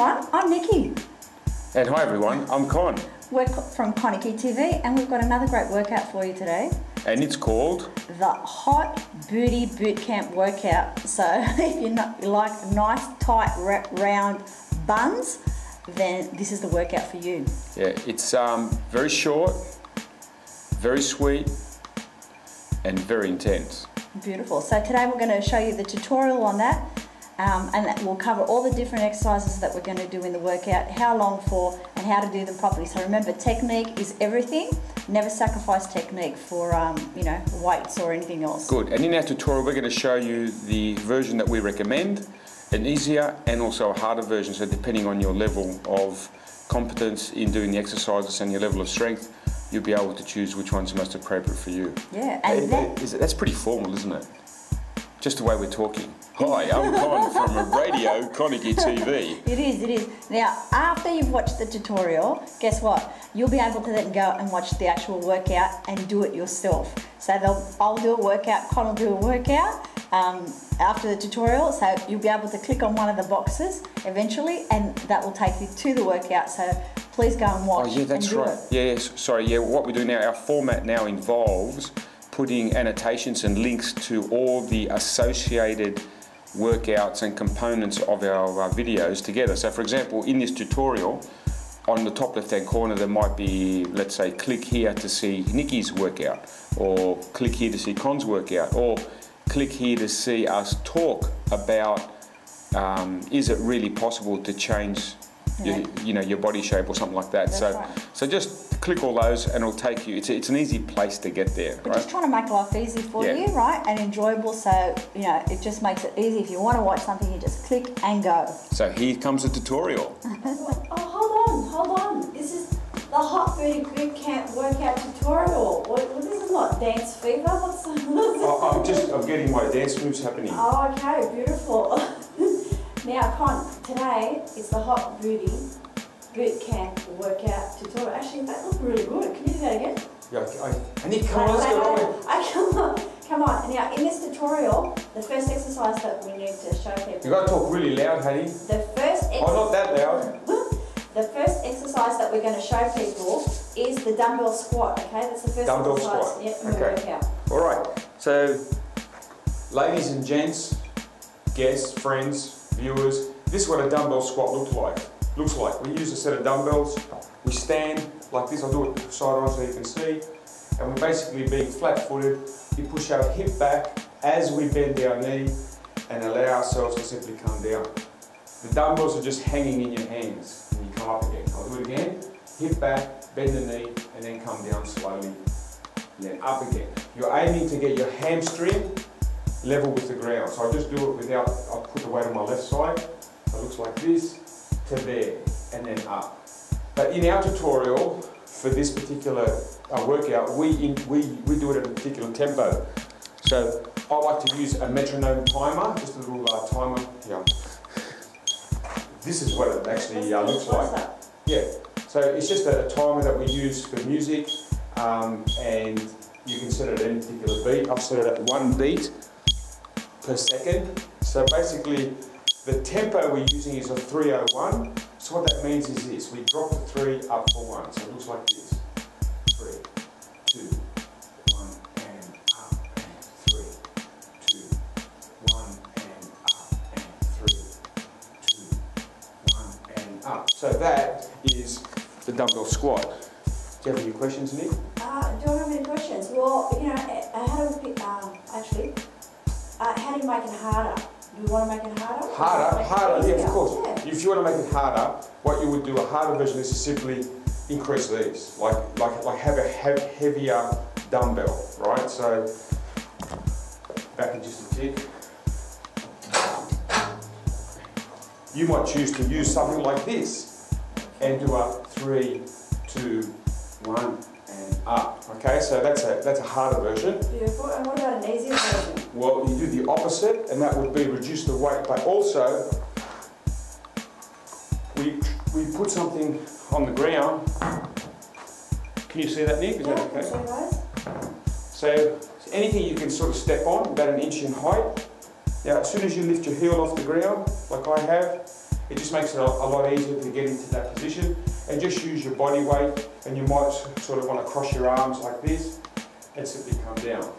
everyone, I'm Nikki. And hi everyone, I'm Con. We're from ConikiTV and we've got another great workout for you today. And it's called? The Hot Booty Bootcamp Workout. So if you like nice, tight, round buns, then this is the workout for you. Yeah, it's very short, very sweet, and very intense. Beautiful. So today we're going to show you the tutorial on that. And we'll cover all the different exercises that we're going to do in the workout, how long for, and how to do them properly. So remember, technique is everything. Never sacrifice technique for, weights or anything else. Good. And in our tutorial, we're going to show you the version that we recommend, an easier and also a harder version. So depending on your level of competence in doing the exercises and your level of strength, you'll be able to choose which one's most appropriate for you. Yeah. And that's pretty formal, isn't it? Just the way we're talking. Hi, I'm Con from Radio ConikiTV. It is. Now, after you've watched the tutorial, guess what? You'll be able to then go and watch the actual workout and do it yourself. So I'll do a workout, Con will do a workout after the tutorial. So you'll be able to click on one of the boxes eventually, and that will take you to the workout. So please go and watch. Oh yeah, that's right. Yeah, what we do now, our format now involves putting annotations and links to all the associated workouts and components of our videos together. So for example, in this tutorial, on the top left hand corner there might be, let's say, click here to see Nikki's workout, or click here to see Con's workout, or click here to see us talk about is it really possible to change your body shape or something like that. So just click all those and it'll take you, it's an easy place to get there. We're just trying to make life easy for you, right? And enjoyable, so it just makes it easy. If you want to watch something, you just click and go. So here comes the tutorial. Hold on. This is the Hot Booty Bootcamp workout tutorial. This is not dance fever. I'm getting my dance moves happening. Oh, okay, beautiful. Now, Con, today is the Hot Booty Bootcamp workout tutorial. Actually, that looked really good. Can you do that again? Yeah, I need, come on, let's get on. Come on. Now, in this tutorial, the first exercise that we need to show people. You've got to talk really loud, Hattie. Not that loud. The first exercise that we're going to show people is the dumbbell squat, okay? That's the first dumbbell exercise squat. in the workout. All right. So, ladies and gents, guests, friends, viewers, this is what a dumbbell squat looks like. We use a set of dumbbells, we stand like this. I'll do it side on so you can see, and we're basically being flat-footed. We push our hip back as we bend our knee and allow ourselves to simply come down. The dumbbells are just hanging in your hands and you come up again. I'll do it again. Hip back, bend the knee, and then come down slowly, and then up again. You're aiming to get your hamstring level with the ground. So I'll just do it without, I'll put the weight on my left side. So it looks like this to there, and then up. But in our tutorial for this particular workout, we do it at a particular tempo. So I like to use a metronome timer, just a little timer. Yeah. This is what it actually looks like. Yeah. So it's just a timer that we use for music, and you can set it at any particular beat. I've set it at 1 beat per second. So basically, the tempo we're using is a 301. So what that means is this: we drop the 3 up for 1. So it looks like this: 3, 2, 1, and up, and 3, 2, 1, and up, and 3, 2, 1, and up. So that is the dumbbell squat. Do you have any questions, Nick? I don't have any questions. Well, how do we pick, how do you make it harder? Do you want to make it harder? Harder, yeah, of course. Yeah. If you want to make it harder, what you would do, a harder version is to simply increase these, like have a heavier dumbbell, right? So back in just a tick. You might choose to use something like this and do a 3, 2, 1, and up. Okay, so that's a harder version. Beautiful. And what about an easier version? Well, you do the opposite, and that would be reduce the weight, but also we put something on the ground. Can you see that, Nick? Is that okay? So anything you can sort of step on, about 1 inch in height. Now, as soon as you lift your heel off the ground, like I have, It just makes it a lot easier to get into that position, and just use your body weight, and you might sort of want to cross your arms like this and simply come down.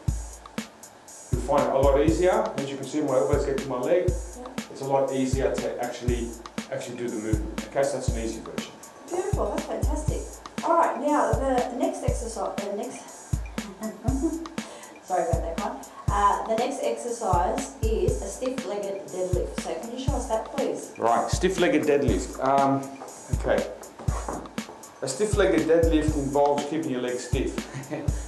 You'll find it a lot easier. As you can see, my elbows get to my leg. Yeah. It's a lot easier to actually do the movement. Okay, so that's an easy version. Beautiful, that's fantastic. All right, now the next exercise, sorry about that one. The next exercise is a stiff-legged deadlift. So can you show us that, please? Right, stiff-legged deadlift. Okay. A stiff-legged deadlift involves keeping your legs stiff.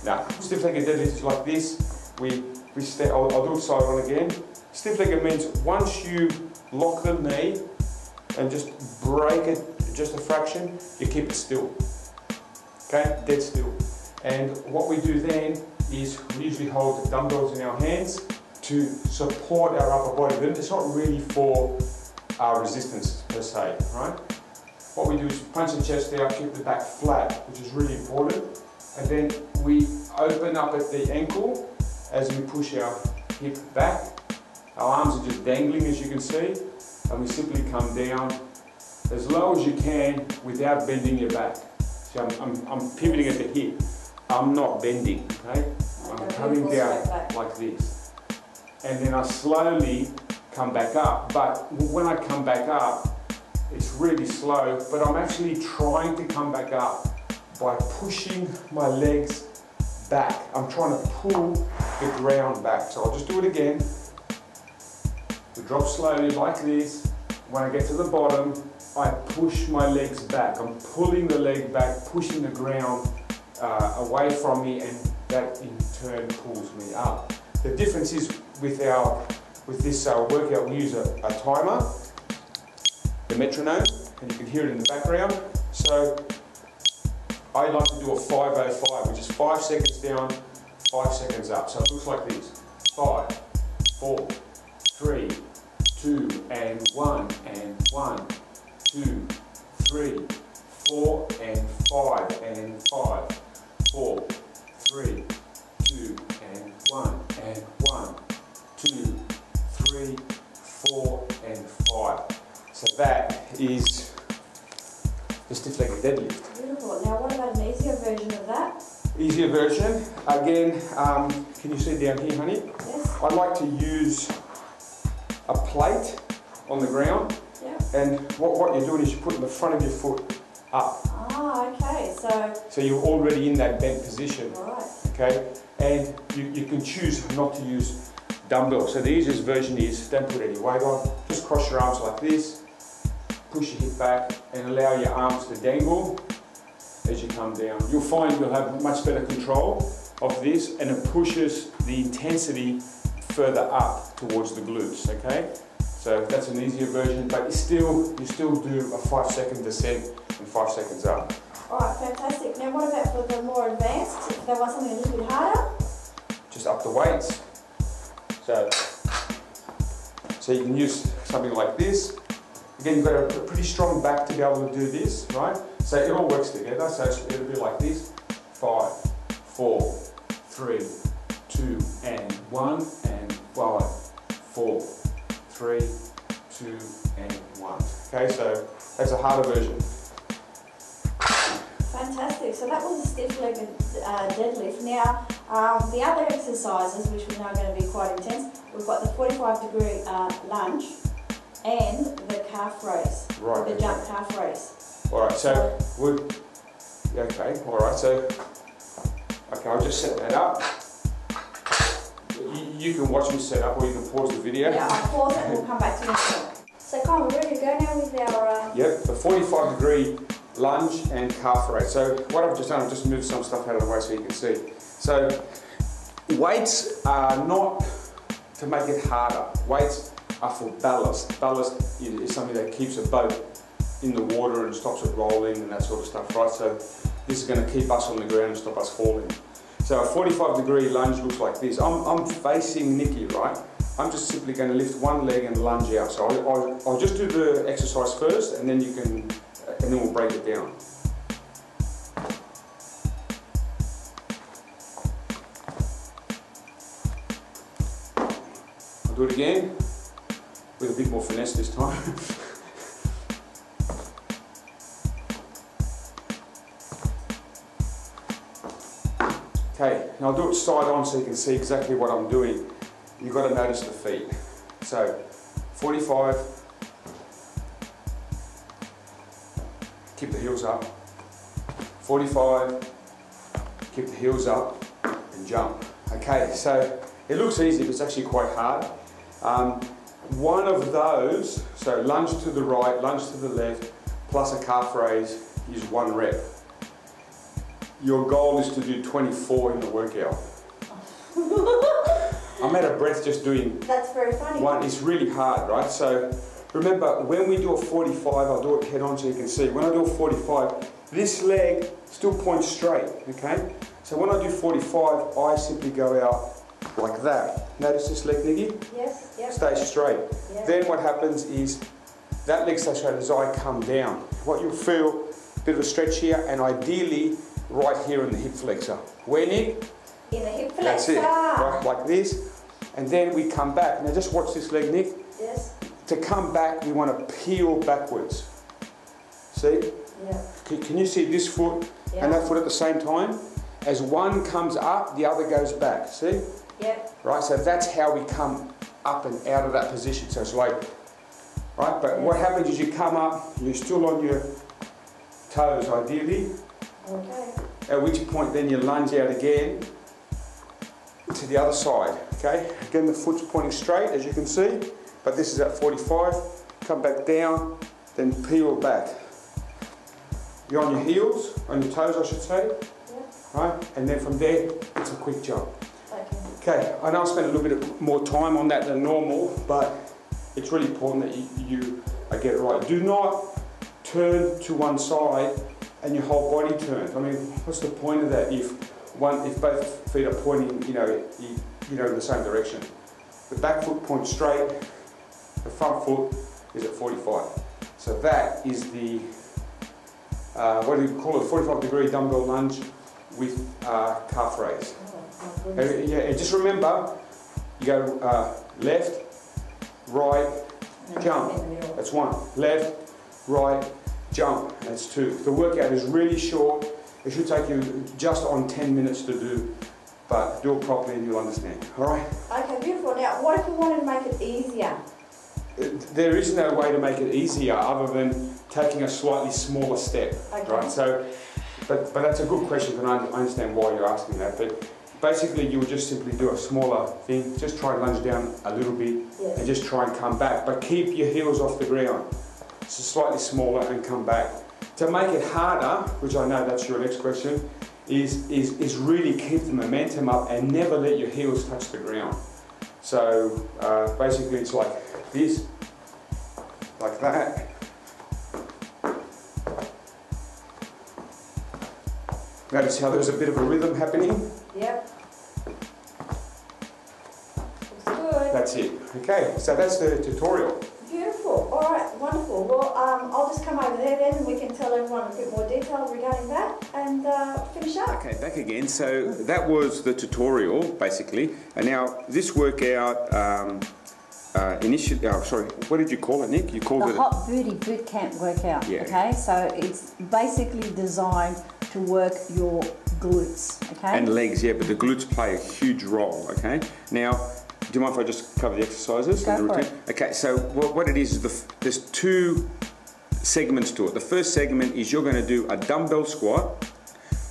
Now, stiff-legged deadlift is like this. We stay. I'll do it side on again. Stiff-legged means once you lock the knee and just break it just a fraction, you keep it still. Okay, dead still. And what we do then is we usually hold the dumbbells in our hands to support our upper body. But it's not really for our resistance per se, right? What we do is punch the chest out, keep the back flat, which is really important. And then we open up at the ankle as we push our hip back. Our arms are just dangling, as you can see, and we simply come down as low as you can without bending your back. So I'm pivoting at the hip. I'm not bending, okay? I'm coming down like this. And then I slowly come back up. But when I come back up, it's really slow, but I'm actually trying to come back up by pushing my legs back. I'm trying to pull the ground back. So I'll just do it again. We drop slowly like this. When I get to the bottom, I push my legs back. I'm pulling the leg back, pushing the ground away from me, and that in turn pulls me up. The difference is with this workout, we use a timer, the metronome, and you can hear it in the background. So I like to do a 505, which is 5 seconds down, 5 seconds up. So it looks like this: 5, 4, 3, 2, and 1, and 1, 2, 3, 4, and 5, and 5, 4, 3, 2, and 1, and 1, 2, 3, 4, and 5. So that is the stiff-legged deadlift. Beautiful. Now what about an easier version of that? Easier version, again, can you see down here, honey? Yes. I'd like to use a plate on the ground. Yeah. And what you're doing is you're putting the front of your foot up. Ah, okay. So you're already in that bent position. Right. Okay? And you can choose not to use dumbbells. So the easiest version is don't put any weight on. Just cross your arms like this. Push your hip back and allow your arms to dangle as you come down. You'll find you'll have much better control of this, and it pushes the intensity further up towards the glutes, okay? So that's an easier version, but you still do a 5 second descent and 5 seconds up. Alright, fantastic. Now what about for the more advanced, if they want something a little bit harder? Just up the weights. So you can use something like this. Again, you've got a pretty strong back to be able to do this, right? So it all works together. So it'll be like this: 5, 4, 3, 2, and 1, and 5, 4, 3, 2, and 1. Okay, so that's a harder version. Fantastic. So that was a stiff-legged deadlift. Now, the other exercises, which we know are going to be quite intense, we've got the 45-degree lunge and the calf raise, Right. the jump calf raise. All right, so okay, all right, so I'll just set that up. You can watch me set up, or you can pause the video. Yeah, I'll pause it and we'll come back to this. So, Con, we're ready to go now with our... Yep, the 45-degree lunge and calf raise. So what I've just done, I've just moved some stuff out of the way so you can see. So weights are not to make it harder. Weights are for ballast. Ballast is something that keeps a boat in the water and stops it rolling and that sort of stuff, right? So this is going to keep us on the ground and stop us falling. So a 45-degree lunge looks like this. I'm facing Nikki, right? I'm just simply going to lift one leg and lunge out. So I'll just do the exercise first, and then and then we'll break it down. I'll do it again with a bit more finesse this time. Okay, now I'll do it side on so you can see exactly what I'm doing. You've got to notice the feet. So 45, keep the heels up. 45, keep the heels up and jump. Okay, so it looks easy, but it's actually quite hard. One of those, so lunge to the right, lunge to the left, plus a calf raise is 1 rep. Your goal is to do 24 in the workout. I'm out of breath just doing That's very funny. one. It's really hard, right? So remember, when we do a 45, I'll do it head on so you can see. When I do a 45, this leg still points straight, okay? So when I do 45, I simply go out like that. Notice this leg, Nikki? Yes, yep. Stay straight. Yes. Then what happens is that leg stays straight as I come down. What you'll feel, a bit of a stretch here, and ideally right here in the hip flexor. Where, Nick? In the hip flexor. That's it, right, like this. And then we come back. Now just watch this leg, Nick. Yes. To come back, we want to peel backwards. See? Yeah. Can you see this foot and that foot at the same time? As one comes up, the other goes back. See? Yep. Right, so that's how we come up and out of that position. So it's like, right, but what happens is you come up, you're still on your toes ideally. Okay. At which point then you lunge out again to the other side, okay? Again, the foot's pointing straight, as you can see, but this is at 45. Come back down, then peel back. You're on your heels, on your toes, I should say, right? And then from there, it's a quick jump. Okay, I know I spent a little bit more time on that than normal, but it's really important that you get it right. Do not turn to one side and your whole body turns. I mean, what's the point of that if both feet are pointing, in the same direction? The back foot points straight, the front foot is at 45. So that is the, what do you call it, 45-degree dumbbell lunge with calf raise. Yeah, and just remember, you go left, right, jump. That's 1. Left, right, jump. That's 2. The workout is really short. It should take you just on 10 minutes to do, but do it properly and you'll understand. All right? Okay, beautiful. Now, what if we wanted to make it easier? There is no way to make it easier other than taking a slightly smaller step. Okay. Right? So, but that's a good question, and I understand why you're asking that. But basically, you would just simply do a smaller thing. Just try and lunge down a little bit, and just try and come back. But keep your heels off the ground. So slightly smaller and come back. To make it harder, which I know that's your next question, is really keep the momentum up and never let your heels touch the ground. So basically, it's like this, like that. Notice how there's a bit of a rhythm happening? Yep. Looks good. That's it. Okay, so that's the tutorial. Beautiful. All right, wonderful. Well, I'll just come over there then and we can tell everyone a bit more detail regarding that and finish up. Okay, back again. So that was the tutorial, basically. And now this workout, initially, what did you call it, Nick? You called it the Hot Booty Bootcamp workout. Yeah. Okay, so it's basically designed to work your glutes, okay? And legs, yeah, but the glutes play a huge role, okay? Now, do you mind if I just cover the exercises? Go for it. Okay, so what it is there's 2 segments to it. The first segment is you're going to do a dumbbell squat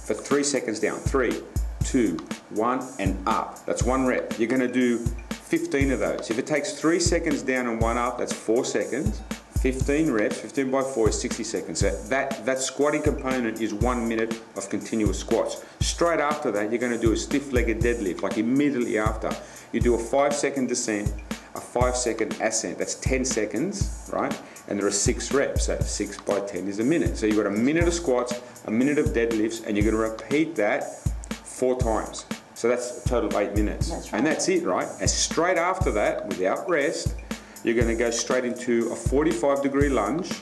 for 3 seconds down. 3, 2, 1, and up. That's 1 rep. You're going to do 15 of those. If it takes 3 seconds down and 1 up, that's 4 seconds. 15 reps, 15 by 4 is 60 seconds. So that squatting component is 1 minute of continuous squats. Straight after that, you're going to do a stiff-legged deadlift, like immediately after. You do a 5-second descent, a 5-second ascent. That's 10 seconds, right? And there are 6 reps, so 6 by 10 is a minute. So you've got a minute of squats, a minute of deadlifts, and you're going to repeat that 4 times. So that's a total of 8 minutes. That's right. And that's it, right? And straight after that, without rest, you're going to go straight into a 45-degree lunge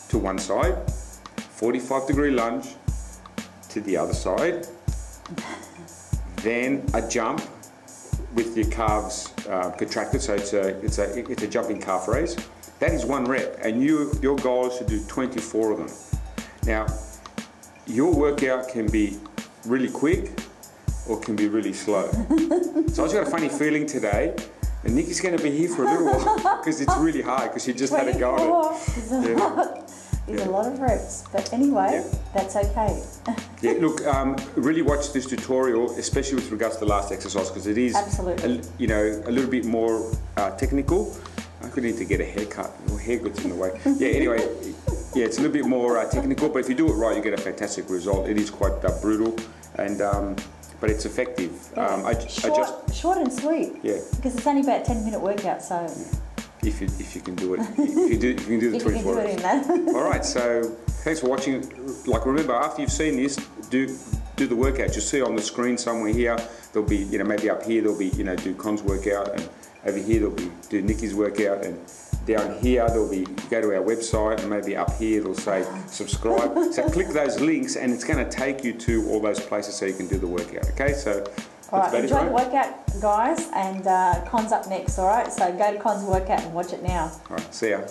to one side, 45-degree lunge to the other side, then a jump with your calves contracted, so it's a jumping calf raise. That is 1 rep, and your goal is to do 24 of them. Now, your workout can be really quick, or it can be really slow. So I just got a funny feeling today, and Nikki's going to be here for a little while because it's really hard because she just had a go at it. There's a lot of reps, but anyway, that's okay. Yeah, look, really watch this tutorial, especially with regards to the last exercise, because it is, absolutely, a little bit more technical. I could need to get a haircut. Your hair gets in the way. Yeah, anyway, yeah, it's a little bit more technical, but if you do it right, you get a fantastic result. It is quite brutal, and but it's effective. Short and sweet. Yeah. Because it's only about a 10-minute workout, so. Yeah. If you can do it, if you can do the 24 hours. All right, so thanks for watching. Like, remember, after you've seen this, do the workout. You'll see on the screen somewhere here. There'll be, maybe up here there'll be, do Con's workout, and over here there'll be do Nikki's workout, and down here there'll be go to our website, and maybe up here it'll say subscribe. So click those links, and it's going to take you to all those places so you can do the workout. Okay, so. All right, enjoy the workout, guys, and Con's up next, all right? So go to Con's workout and watch it now. All right, see ya.